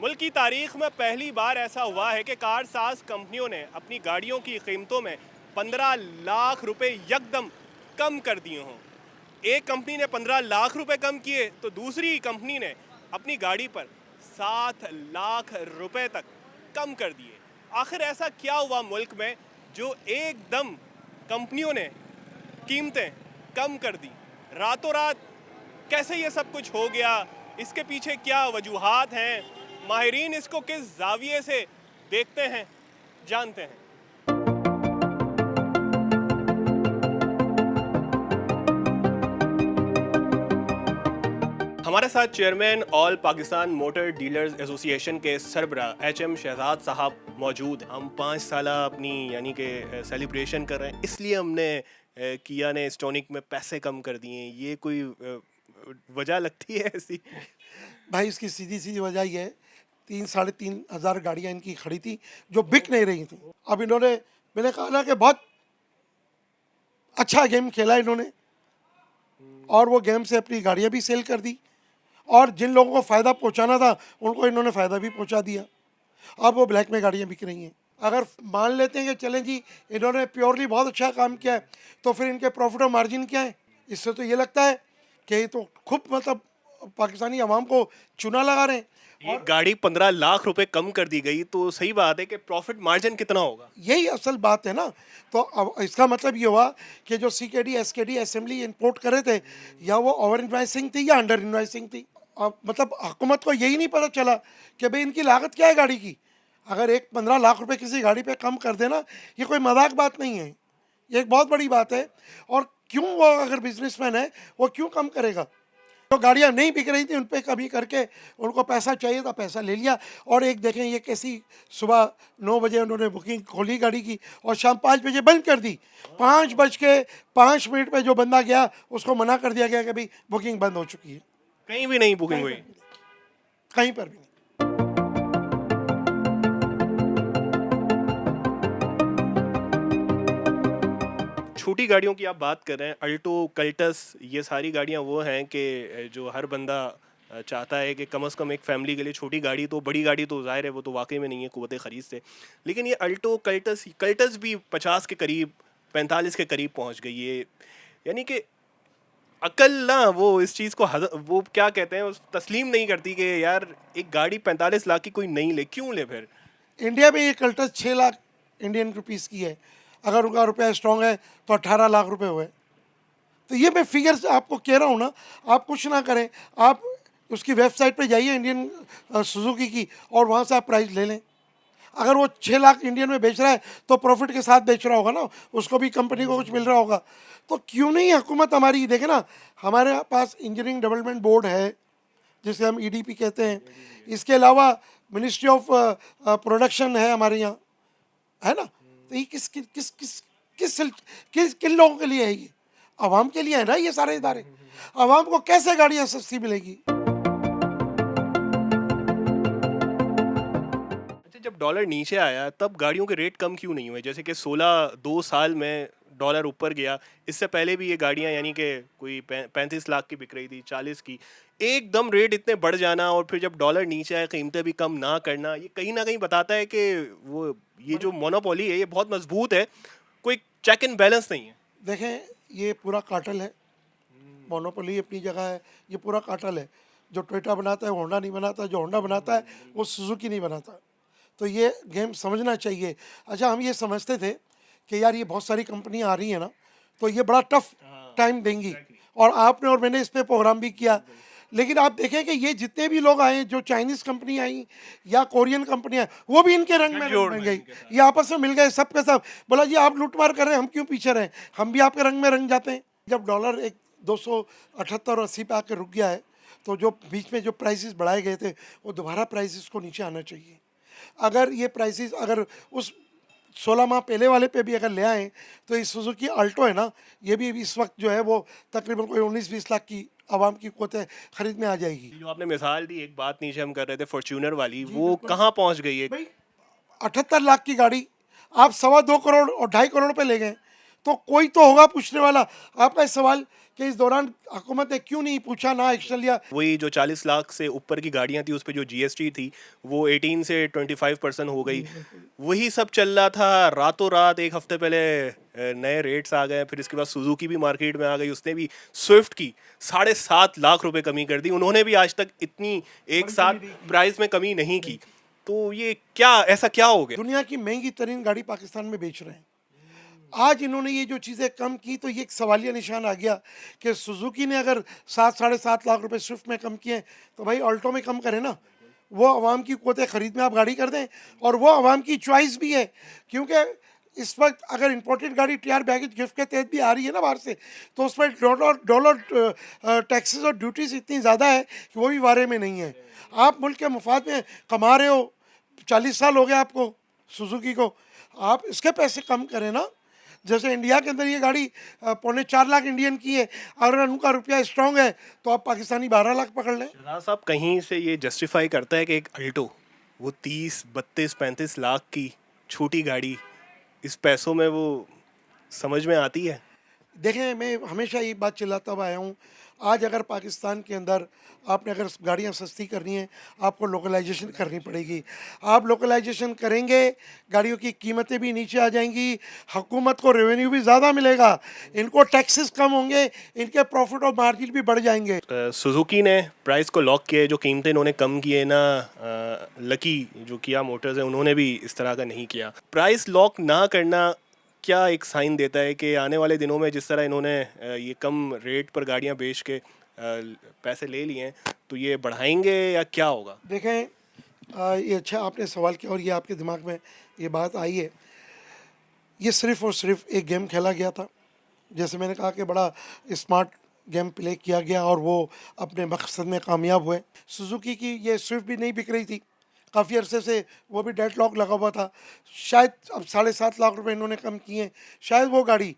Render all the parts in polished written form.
मुल्क की तारीख में पहली बार ऐसा हुआ है कि कार साज कंपनियों ने अपनी गाड़ियों की कीमतों में 15 लाख रुपए यकदम कम कर दिए हों। एक कंपनी ने 15 लाख रुपए कम किए तो दूसरी कंपनी ने अपनी गाड़ी पर 7 लाख रुपए तक कम कर दिए। आखिर ऐसा क्या हुआ मुल्क में जो एकदम कंपनियों ने कीमतें कम कर दी रातों रात? कैसे ये सब कुछ हो गया? इसके पीछे क्या वजूहात हैं? माहिरीन इसको किस जाविये से देखते हैं, जानते हैं। हमारे साथ chairman all Pakistan motor dealers association के सरबरा HM शहजाद साहब मौजूद हैं। हम 5 साल अपनी यानी कि सेलिब्रेशन कर रहे हैं, इसलिए हमने किया ने स्टोनिक में पैसे कम कर दिए। ये कोई वजह लगती है ऐसी? भाई इसकी सीधी सीधी वजह ये है, 3-3.5 हज़ार गाड़ियाँ इनकी खड़ी थी जो बिक नहीं रही थी। अब इन्होंने, मैंने कहा ना कि बहुत अच्छा गेम खेला इन्होंने और वो गेम से अपनी गाड़ियाँ भी सेल कर दी और जिन लोगों को फ़ायदा पहुंचाना था उनको इन्होंने फ़ायदा भी पहुंचा दिया। अब वो ब्लैक में गाड़ियाँ बिक रही हैं। अगर मान लेते हैं कि चलें जी इन्होंने प्योरली बहुत अच्छा काम किया है, तो फिर इनके प्रॉफिट और मार्जिन क्या है? इससे तो ये लगता है कि ये तो खूब मतलब पाकिस्तानी अवाम को चूना लगा रहे हैं। एक गाड़ी 15 लाख रुपए कम कर दी गई तो सही बात है कि प्रॉफिट मार्जिन कितना होगा? यही असल बात है ना। तो अब इसका मतलब ये हुआ कि जो CKD SKD असेंबली इंपोर्ट कर रहे थे, या वो ओवर इन्वाइसिंग थी या अंडर इन्वाइसिंग थी। अब मतलब हुकूमत को यही नहीं पता चला कि भाई इनकी लागत क्या है गाड़ी की। अगर एक 15 लाख रुपए किसी गाड़ी पे कम कर देना, ये कोई मजाक बात नहीं है, ये एक बहुत बड़ी बात है। और क्यों वो अगर बिजनेसमैन है वो क्यों कम करेगा? तो गाड़ियाँ नहीं बिक रही थी, उन पर कमी करके उनको पैसा चाहिए था, पैसा ले लिया। और एक देखें ये कैसी, सुबह 9 बजे उन्होंने बुकिंग खोली गाड़ी की और शाम 5 बजे बंद कर दी। 5:05 पे जो बंदा गया उसको मना कर दिया गया कि भाई बुकिंग बंद हो चुकी है। कहीं भी नहीं बुकिंग हुई? कहीं पर भी नहीं। छोटी गाड़ियों की आप बात कर रहे हैं, अल्टो, कल्टस, ये सारी गाड़ियां वो हैं कि जो हर बंदा चाहता है कि कम से कम एक फैमिली के लिए छोटी गाड़ी, तो बड़ी गाड़ी तो ज़ाहिर है वो तो वाकई में नहीं है कुव्वत ख़रीद से। लेकिन ये अल्टो, कल्टस भी 50 के करीब, 45 के करीब पहुंच गई है। यानी कि अकल ना वो इस चीज़ को वो क्या कहते हैं, तस्लीम नहीं करती कि यार एक गाड़ी 45 लाख की कोई नहीं ले, क्यों ले फिर? इंडिया में ये कल्टस 6 लाख इंडियन रुपीस की है। अगर उनका रुपया स्ट्रांग है तो 18 लाख रुपए हुए। तो ये मैं फिगर्स आपको कह रहा हूँ ना, आप कुछ ना करें, आप उसकी वेबसाइट पे जाइए इंडियन सुजुकी की, और वहाँ से आप प्राइस ले लें। अगर वो 6 लाख इंडियन में बेच रहा है तो प्रॉफिट के साथ बेच रहा होगा ना, उसको भी कंपनी को कुछ मिल रहा होगा। तो क्यों नहीं हुकूमत हमारी देखे ना, हमारे पास इंजीनियरिंग डेवलपमेंट बोर्ड है जिसे हम EDP कहते हैं। इसके अलावा मिनिस्ट्री ऑफ प्रोडक्शन है हमारे यहाँ, है ना। तो ये किस किस किस किस किस किस किन लोगों के लिए है? ये आवाम के लिए है ना, ये सारे इदारे। आवाम को कैसे गाड़ियाँ सस्ती मिलेगी? अच्छा, जब डॉलर नीचे आया तब गाड़ियों के रेट कम क्यों नहीं हुए? जैसे कि 2 साल में डॉलर ऊपर गया, इससे पहले भी ये गाड़ियां यानी कि कोई 35 लाख की बिक रही थी, 40 की, एकदम रेट इतने बढ़ जाना और फिर जब डॉलर नीचे आए कीमतें भी कम ना करना, ये कहीं ना कहीं बताता है कि वो ये जो मोनोपोली है ये बहुत मजबूत है, कोई चेक एंड बैलेंस नहीं है। देखें, ये पूरा कार्टेल है। मोनोपोली अपनी जगह है, ये पूरा कार्टेल है। जो टोयोटा बनाता है वो होंडा नहीं बनाता, जो होंडा बनाता है वो सुजुकी नहीं बनाता। तो ये गेम समझना चाहिए। अच्छा, हम ये समझते थे कि यार ये बहुत सारी कंपनियां आ रही हैं ना, तो ये बड़ा टफ टाइम देंगी, और आपने और मैंने इस पे प्रोग्राम भी किया। लेकिन आप देखें कि ये जितने भी लोग आए, जो चाइनीज़ कंपनी आई या कोरियन कंपनियां, वो भी इनके रंग में बन गई। ये आपस में मिल गए सब के सब। बोला जी आप लूटमार कर रहे हैं, हम क्यों पीछे रहें, हम भी आपके रंग में रंग जाते हैं। जब डॉलर एक 278-80 पे आके रुक गया है, तो जो बीच में जो प्राइसेस बढ़ाए गए थे वो दोबारा प्राइसेस को नीचे आना चाहिए। अगर ये प्राइसेस अगर उस 16 माह पहले वाले पे भी अगर ले आएँ, तो इस सुजुकी अल्टो है ना, ये भी इस वक्त जो है वो तकरीबन कोई 19-20 लाख की आवाम की क़ुव्वत खरीद में आ जाएगी। जो आपने मिसाल दी, एक बात नीचे हम कर रहे थे फॉर्च्यूनर वाली, वो कहाँ पहुँच गई है? भाई 78 लाख की गाड़ी आप 2.25 करोड़ और 2.5 करोड़ पे ले गए, तो कोई तो होगा पूछने वाला। आपका सवाल कि इस दौरान हुकूमत ने क्यों नहीं पूछा, ना एक्शन लिया। वही जो 40 लाख से ऊपर की गाड़ियां थी उस पे जो जीएसटी थी वो 18 से 25% हो गई। वही सब चल रहा था, रातों रात एक हफ्ते पहले नए रेट्स आ गए। फिर इसके बाद सुजुकी भी मार्केट में आ गई, उसने भी स्विफ्ट की 7.5 लाख रुपए कमी कर दी। उन्होंने भी आज तक इतनी एक साथ प्राइस में कमी नहीं की। तो ये क्या, ऐसा क्या हो गया? दुनिया की महंगी तरीन गाड़ी पाकिस्तान में बेच रहे हैं। आज इन्होंने ये जो चीज़ें कम की तो ये एक सवालिया निशान आ गया कि सुजुकी ने अगर 7-7.5 लाख रुपए स्विफ्ट में कम किए तो भाई ऑल्टो में कम करें ना। वो अवाम की क़ुव्वत ख़रीद में आप गाड़ी कर दें, और वो अवाम की चॉइस भी है। क्योंकि इस वक्त अगर इंपोर्टेड गाड़ी टीआर बैगेज गिफ्ट के तहत भी आ रही है ना बाहर से, तो उस पर डॉलर टैक्सेस और ड्यूटीज़ इतनी ज़्यादा है कि वो भी वारे में नहीं है। आप मुल्क के मुफाद में कमा रहे हो, 40 साल हो गए आपको सुजुकी को, आप इसके पैसे कम करें ना। जैसे इंडिया के अंदर ये गाड़ी 4.25 लाख इंडियन की है, अगर उनका रुपया स्ट्रांग है तो आप पाकिस्तानी 12 लाख पकड़ लें। शहनाज साहब, कहीं से ये जस्टिफाई करता है कि एक अल्टो वो 30, 32, 35 लाख की छोटी गाड़ी इस पैसों में वो समझ में आती है? देखें, मैं हमेशा ये बात चिल्लाता हुआ आया हूँ, आज अगर पाकिस्तान के अंदर आपने अगर गाड़ियाँ सस्ती करनी है, आपको लोकलाइजेशन करनी पड़ेगी। आप लोकलाइजेशन करेंगे, गाड़ियों की कीमतें भी नीचे आ जाएंगी, हुकूमत को रेवेन्यू भी ज़्यादा मिलेगा, इनको टैक्सेस कम होंगे, इनके प्रॉफिट और मार्जिन भी बढ़ जाएंगे। सुजुकी ने प्राइस को लॉक किया है, जो कीमतें इन्होंने कम की है ना। लकी जो किया मोटर्स है उन्होंने भी इस तरह का नहीं किया। प्राइस लॉक ना करना क्या एक साइन देता है कि आने वाले दिनों में जिस तरह इन्होंने ये कम रेट पर गाड़ियां बेच के पैसे ले लिए हैं, तो ये बढ़ाएंगे या क्या होगा? देखें, ये अच्छा आपने सवाल किया और ये आपके दिमाग में ये बात आई है। ये सिर्फ़ और सिर्फ एक गेम खेला गया था, जैसे मैंने कहा कि बड़ा स्मार्ट गेम प्ले किया गया और वो अपने मकसद में कामयाब हुए। सुजुकी की ये स्विफ्ट भी नहीं बिक रही थी, काफ़ी अरसे से वो भी डेड लॉक लगा हुआ था। शायद अब 7.5 लाख रुपए इन्होंने कम किए हैं, शायद वो गाड़ी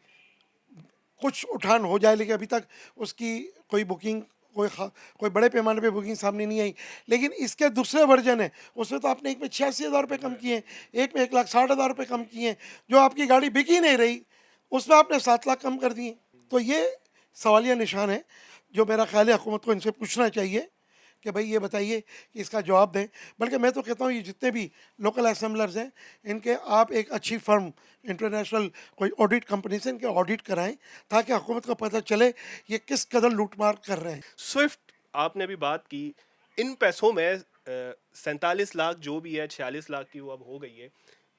कुछ उठान हो जाए, लेकिन अभी तक उसकी कोई बुकिंग कोई बड़े पैमाने पे बुकिंग सामने नहीं आई। लेकिन इसके दूसरे वर्जन है, उसमें तो आपने एक में 86,000 रुपये कम किए हैं, एक में 1,60,000 रुपये कम किए हैं। जो आपकी गाड़ी बिक ही नहीं रही उसमें आपने 7 लाख कम कर दिए। तो ये सवालिया निशान है जो मेरा ख्याल है हुकूमत को इनसे पूछना चाहिए कि भाई ये बताइए कि इसका जवाब दें। बल्कि मैं तो कहता हूँ ये जितने भी लोकल असेंबलर्स हैं, इनके आप एक अच्छी फर्म इंटरनेशनल कोई ऑडिट कंपनी से इनके ऑडिट कराएं, ताकि हुकूमत को पता चले ये किस कदर लूटमार कर रहे हैं। स्विफ्ट आपने भी बात की, इन पैसों में 47 लाख जो भी है, 46 लाख की वो अब हो गई है।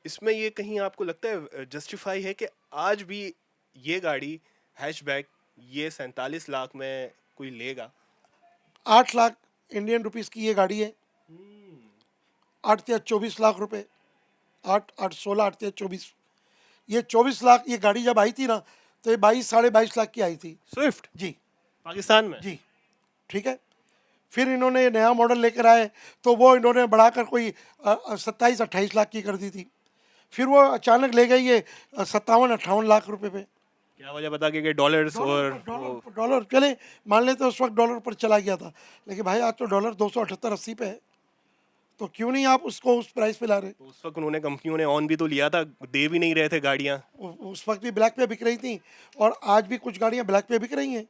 इसमें ये कहीं आपको लगता है जस्टिफाई है कि आज भी ये गाड़ी हैचबैक ये 47 लाख में कोई लेगा? 8 लाख इंडियन रुपीस की ये गाड़ी है, 8 या 24 लाख रुपए, 8 8 16 8 या 24, ये 24 लाख ये गाड़ी जब आई थी ना, तो ये 22 साढ़े 22 लाख की आई थी स्विफ्ट जी। पाकिस्तान में? जी, ठीक है। फिर इन्होंने नया मॉडल लेकर आए तो वो इन्होंने बढ़ाकर कोई 27-28 लाख की कर दी थी। फिर वो अचानक ले गई ये 57-58 लाख रुपए पे। क्या वजह बता के डॉलर्स और डॉलर चले मान लेते उस वक्त डॉलर पर चला गया था, लेकिन भाई आज तो डॉलर 278-80 पे है, तो क्यों नहीं आप उसको उस प्राइस पे ला रहे? तो उस वक्त उन्होंने कंपनियों ने ऑन भी तो लिया था, दे भी नहीं रहे थे गाड़ियां। उस वक्त भी ब्लैक पे बिक रही थी और आज भी कुछ गाड़ियां ब्लैक पे बिक रही हैं।